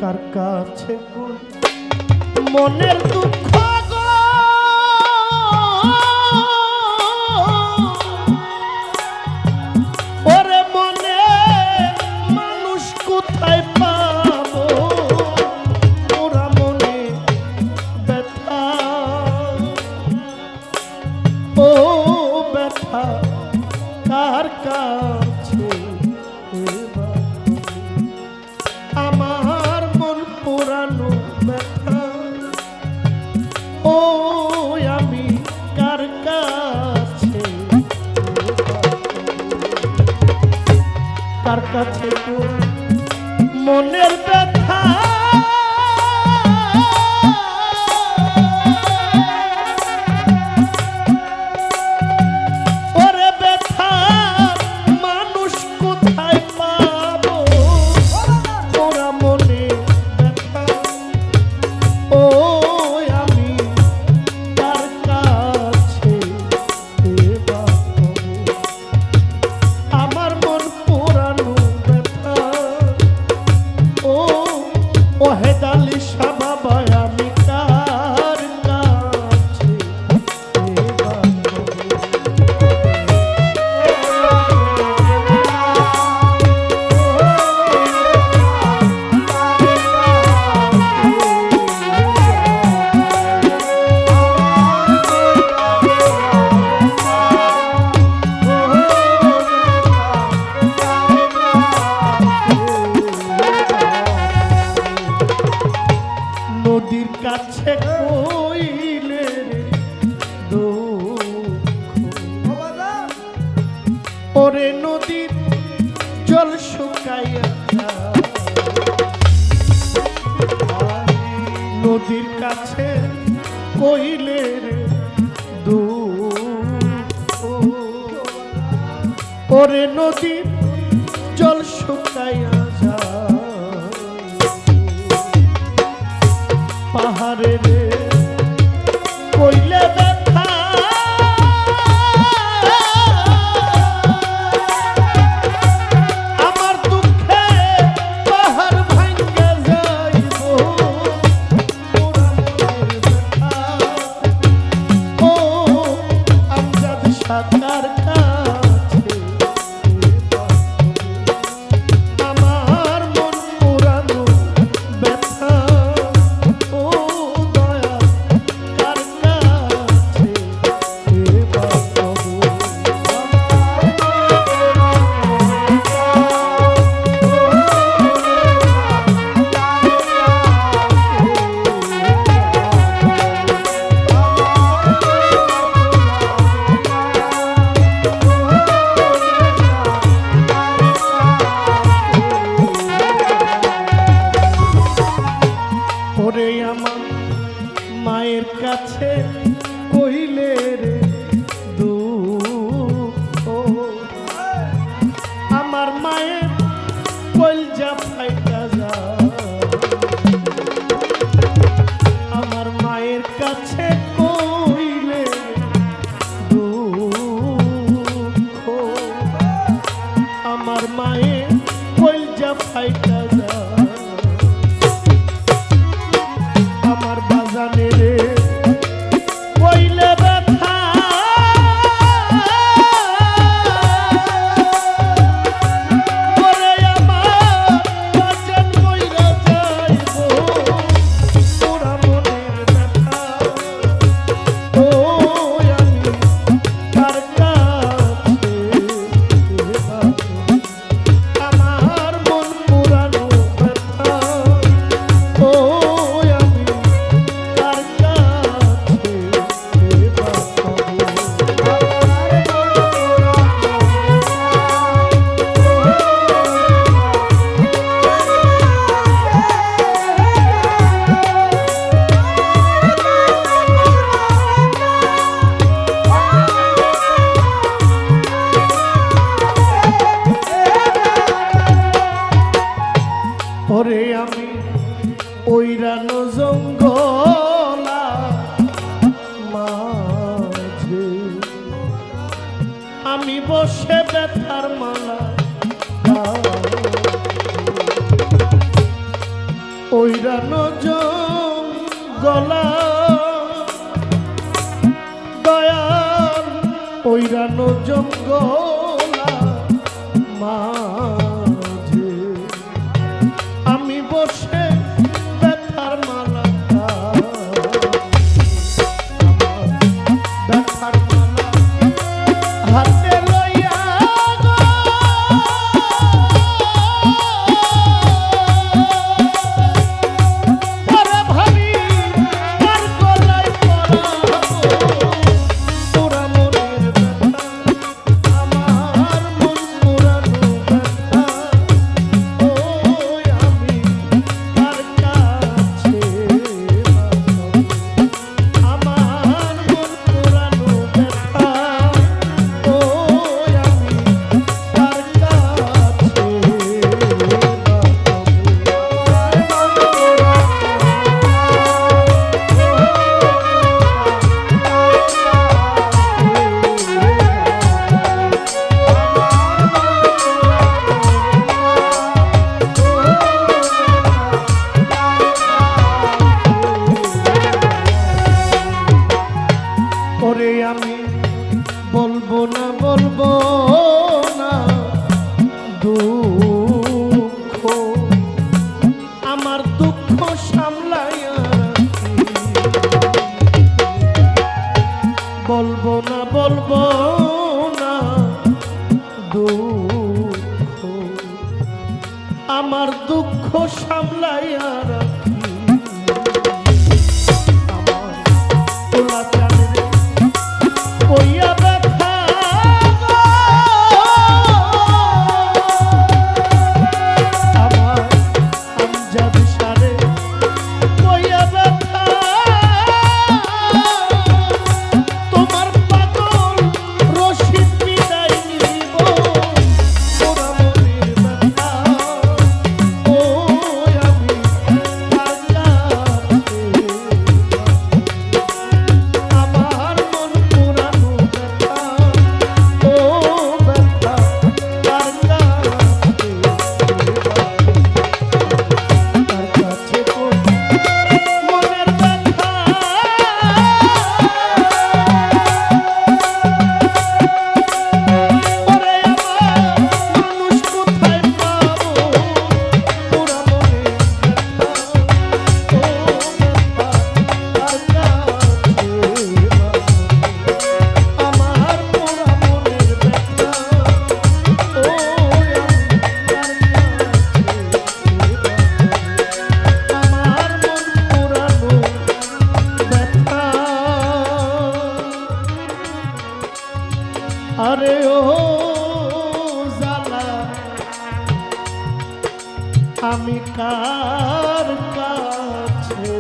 কার কাছে মনের দুঃখ গো ওরে মনে মানুষ কোথায় পাবো ওরা মনে ব্যথা ও ব্যথা কার কাছে আমার মন পুরানো ব্যথা ও আমি কার কাছে কার কাছে মনের ব্যথা নদীর কাছে কইলে ওরে নদীর জল শুকাইয়া নদীর কাছে কইলে ওরে নদীর জল শুকাইয়া পাহাড়ে রে কইলে ব্যথা আমার দুঃখে পাহাড় ভাঙ্গে যাইব ও আমজাদ সাকার কাছে আমার মন পুরানো ব্যথা ওরে আমার মায়ের কাছে কইলে রে দুঃখ আমার মায়ের কলজা ফাইটা যায় আমার মায়ের কাছে কইলে দুঃখ আমার মায়ের কলজা ফাইটা যায় আমার বাজানে রে কইলে ব্যথা ওরে আমার বাজান কইরা যাইব ওরা মনের ব্যথা ও আমি কার কাছে আমার মন পুরানো ব্যথা ও ওরে আমি ওইরানো জঙ্গলা মাঝে আমি বসে ব্যথার মালা ওইরানো গলা দয়াল ওইরানো জঙ্গলা মাঝে আমি বসে ব্যথার মালা ব্যথার মালা হাতে লইয়া গো পরে ভাবি তার গলায় পরাবো তোরা মনের ব্যথা আমার মন পুরানো ব্যথা ওই আমি তার কাছে আমার মন পুরানো ব্যথা ওই আমি তার ওরে আমি বলবো না দুঃখ আমার দুঃখ সামলাইয়া রাখি। বলবো না দুঃখ আমার দুঃখ সামলাইয়া রাখি। আমার তোলা চাঁদের কইয়া ব্যথা গো, আমার আমজাদ সারে কইয়া ব্যথা তোমার পাগল রশিদ বিদায় নিব তোরা মনের ব্যথা ওই আমি তার কাছে আমার মন পুরানো ব্যথা ও ব্যথা তার কাছে মনের ব্যথা ওরে আমার মানুষ কোথায় পাবো পুরা মনের ব্যথা ও ব্যথা তার কাছে আমার পুরা মনের ব্যথা ও তার আমার মন পুরানো ব্যথা আরে ও জালা আমি কার কাছে